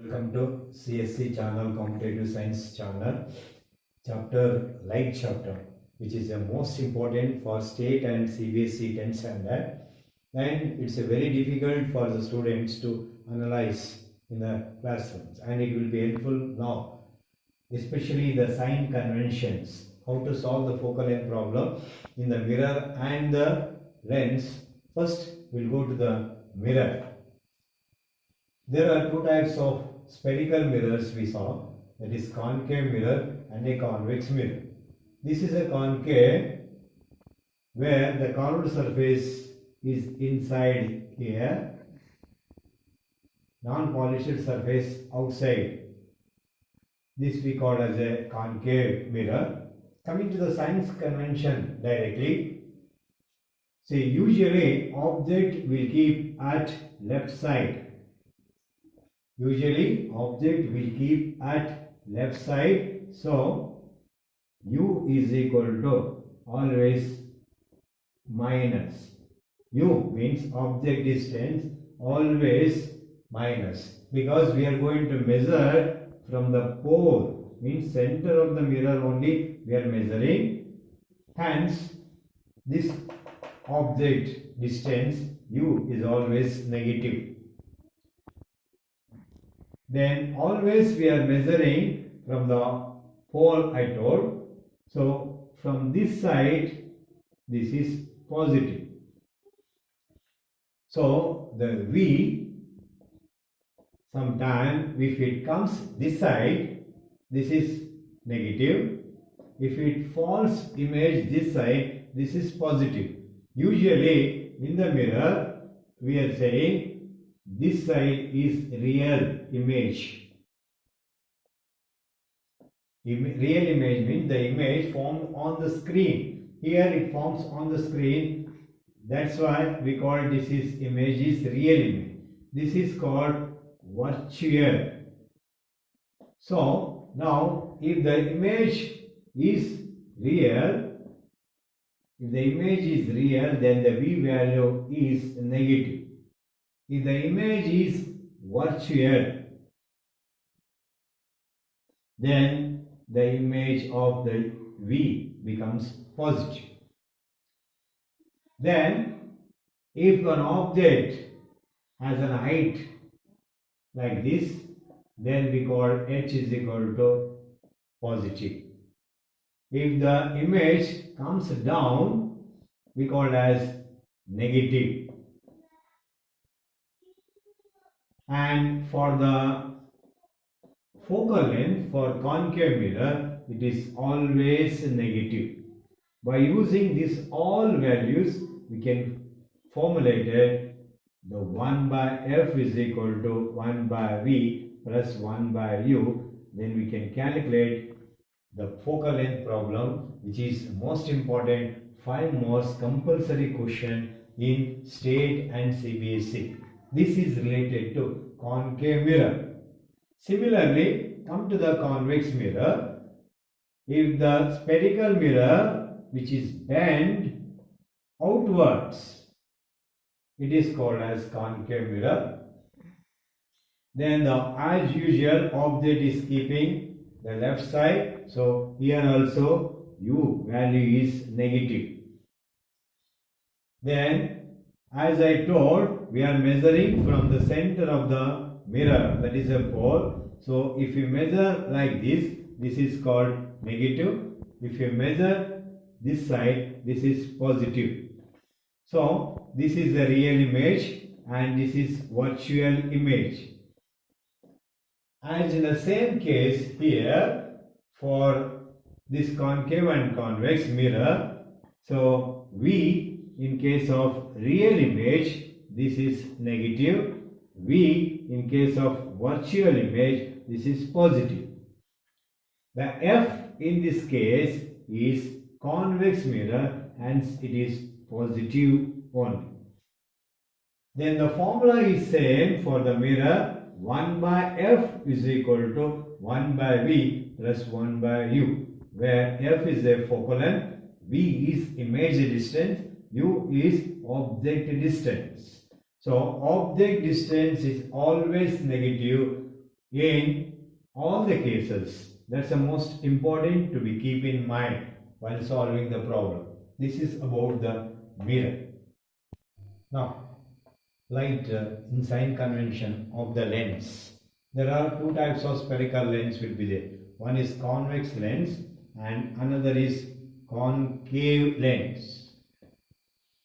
Welcome to CSC channel, Competitive Science channel, chapter Light chapter, which is the most important for state and CBSE 10th standard, and it's a very difficult for the students to analyze in the classrooms, and it will be helpful now, especially the sign conventions, how to solve the focal length problem in the mirror and the lens. First, we'll go to the mirror. There are two types of spherical mirrors we saw, that is concave mirror and a convex mirror. This is a concave where the curved surface is inside here, non-polished surface outside. This we call as a concave mirror. Coming to the signs convention directly, see, usually object will keep at left side. Usually object will keep at left side, so u is equal to always minus. U means object distance, always minus, because we are going to measure from the pole, means center of the mirror only we are measuring. Hence this object distance u is always negative. Then always we are measuring from the pole I told. So from this side, this is positive. So the V, sometime if it comes this side, this is negative. If it falls image this side, this is positive. Usually in the mirror, we are saying this side is real image. Real image means the image formed on the screen. Here it forms on the screen. That's why we call this is image is real image. This is called virtual. So now if the image is real, then the V value is negative. If the image is virtual, then the image of the V becomes positive. Then, if an object has an height like this, then we call H is equal to positive. If the image comes down, we call as negative. And for the focal length for concave mirror, it is always negative. By using these all values, we can formulate the 1 by f is equal to 1 by v plus 1 by u. Then we can calculate the focal length problem, which is most important 5 most compulsory question in state and CBSE. This is related to concave mirror. Similarly, come to the convex mirror. If the spherical mirror, which is bent outwards, it is called as concave mirror. Then as usual, object is keeping the left side. So here also u value is negative. Then as I told, we are measuring from the center of the mirror, that is a pole. So if you measure like this, this is called negative. If you measure this side, this is positive. So this is the real image and this is virtual image. As in the same case here for this concave and convex mirror, so V in case of real image, this is negative. V in case of virtual image, this is positive. The F in this case is convex mirror, hence it is positive only. Then the formula is same for the mirror. 1 by f is equal to 1 by v plus 1 by u, where f is a focal length, v is image distance, u is object distance. So object distance is always negative in all the cases. That's the most important to be keep in mind while solving the problem. This is about the mirror. Now, light in sign convention of the lens. There are two types of spherical lens will be there. One is convex lens and another is concave lens.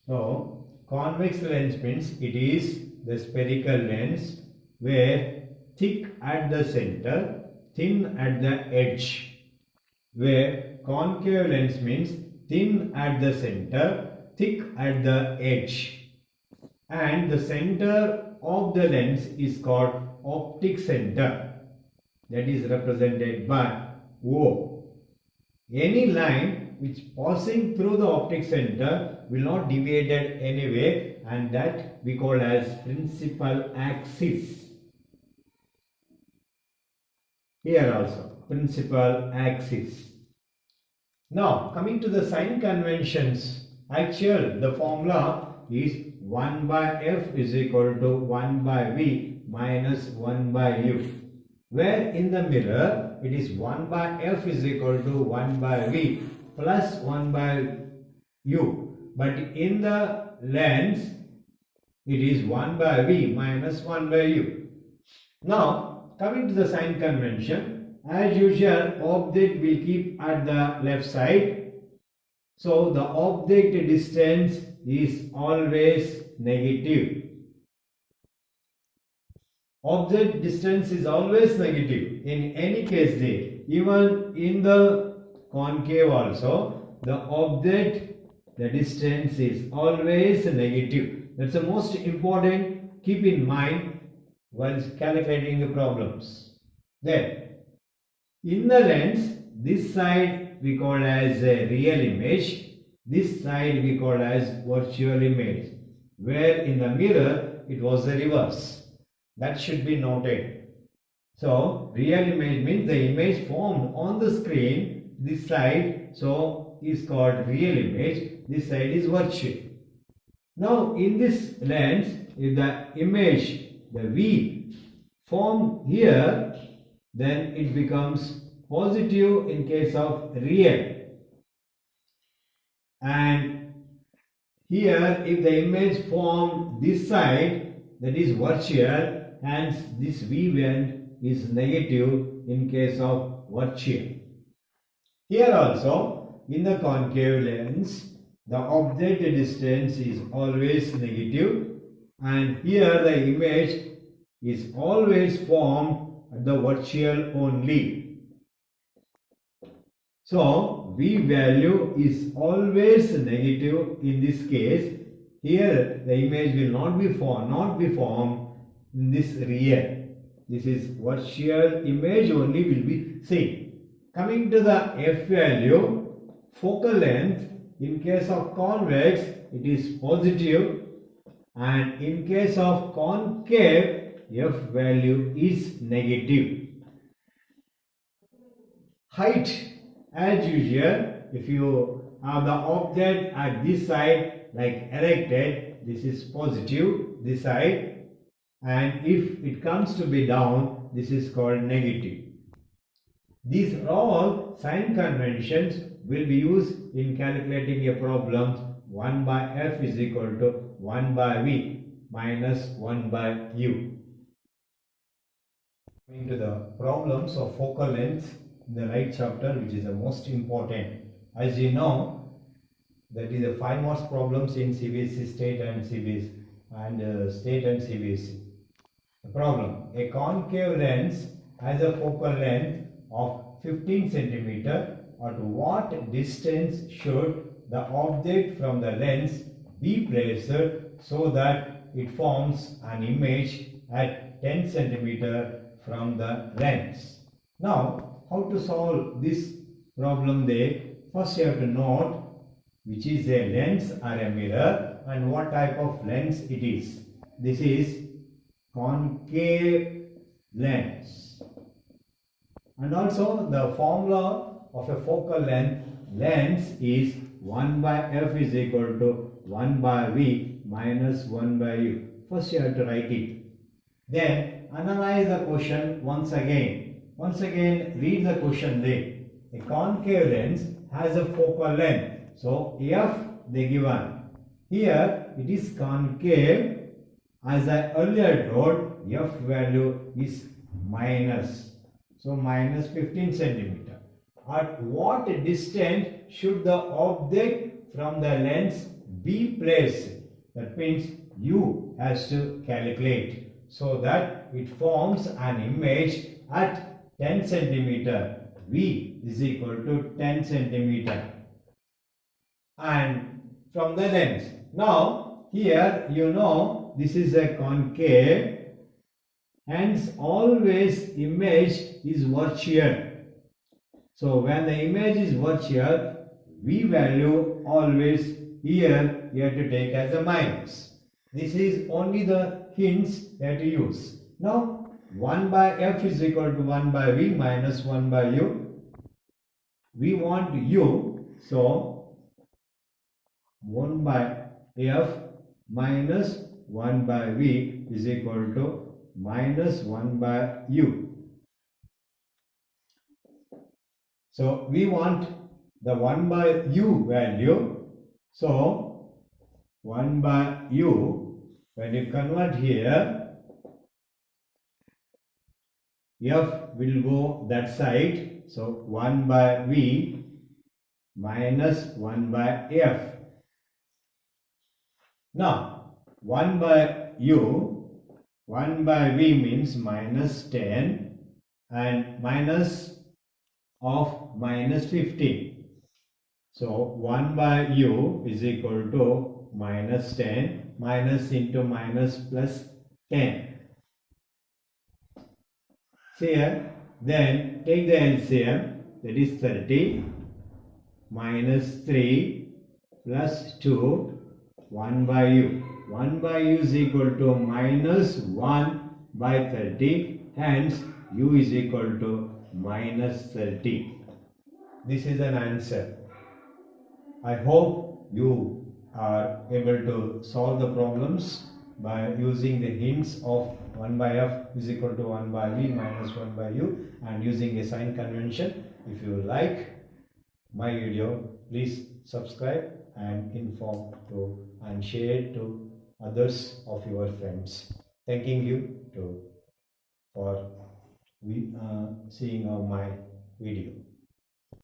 So, convex lens means it is the spherical lens where thick at the center, thin at the edge. Where concave lens means thin at the center, thick at the edge. And the center of the lens is called optic center, that is represented by O. Any line which passing through the optic center will not deviate anyway, and that we call as principal axis. Here also principal axis. Now coming to the sign conventions, the formula is 1 by f is equal to 1 by v minus 1 by u. Where in the mirror it is 1 by f is equal to 1 by v plus 1 by u. But in the lens it is 1 by v minus 1 by u. Now coming to the sign convention, as usual object will keep at the left side. So the object distance is always negative. Object distance is always negative in any case there. Even in the concave also, the distance is always negative. That's the most important. Keep in mind while calculating the problems. Then, in the lens, this side we call as a real image. This side we call as virtual image, where in the mirror it was the reverse. That should be noted. So, real image means the image formed on the screen, this side, so is called real image, this side is virtual. Now, in this lens, if the image, the V, formed here, then it becomes positive in case of real. And here if the image formed this side, that is virtual, hence this V band is negative in case of virtual. Here also in the concave lens the object distance is always negative, and here the image is always formed at the virtual only. So V value is always negative in this case. Here the image will not be formed in this real. This is virtual image only will be seen. Coming to the f value, focal length, in case of convex it is positive, and in case of concave f value is negative. Height, as usual, if you have the object at this side like erected, this is positive, this side, and if it comes to be down, this is called negative. These are all sign conventions will be used in calculating a problem. 1 by f is equal to 1 by v minus 1 by u. Coming to the problems of focal length in the right chapter, which is the most important. As you know, that is the 5 marks problems in CBSE state and CBSE and state and CBSE. The problem: a concave lens has a focal length of 15 centimeter. At what distance should the object from the lens be placed so that it forms an image at 10 centimeter from the lens? Now, how to solve this problem there? First you have to note which is a lens or a mirror and what type of lens it is. This is concave lens. And also the formula of a focal lens is 1 by f is equal to 1 by v minus 1 by u. First you have to write it. Then analyze the question once again. Once again read the question there. A concave lens has a focal length. So F they given. Here it is concave. As I earlier told, F value is minus. So minus 15 centimeter. At what distance should the object from the lens be placed? That means you has to calculate so that it forms an image at 10 centimeter. V is equal to 10 centimeter. And from the lens. Now here you know this is a concave, hence always image is virtual. So when the image is virtual, V value always here you have to take as a minus. This is only the hints that you use. Now 1 by F is equal to 1 by V minus 1 by U. We want U, so 1 by F minus 1 by V is equal to minus 1 by U. So we want the 1 by U value. So 1 by U, when you convert here, F will go that side. So 1 by V minus 1 by F. Now 1 by U, 1 by V means minus 10 and minus of minus 15. So 1 by U is equal to minus 10, minus into minus plus 10. See here, then take the LCM, that is 30, minus 3 plus 2, 1 by U. 1 by U is equal to minus 1 by 30, hence U is equal to minus 30. This is an answer. I hope you are able to solve the problems by using the hints of 1 by F is equal to 1 by V minus 1 by U and using a sign convention. If you like my video, please subscribe and inform to and share to others of your friends. Thanking you for seeing my video.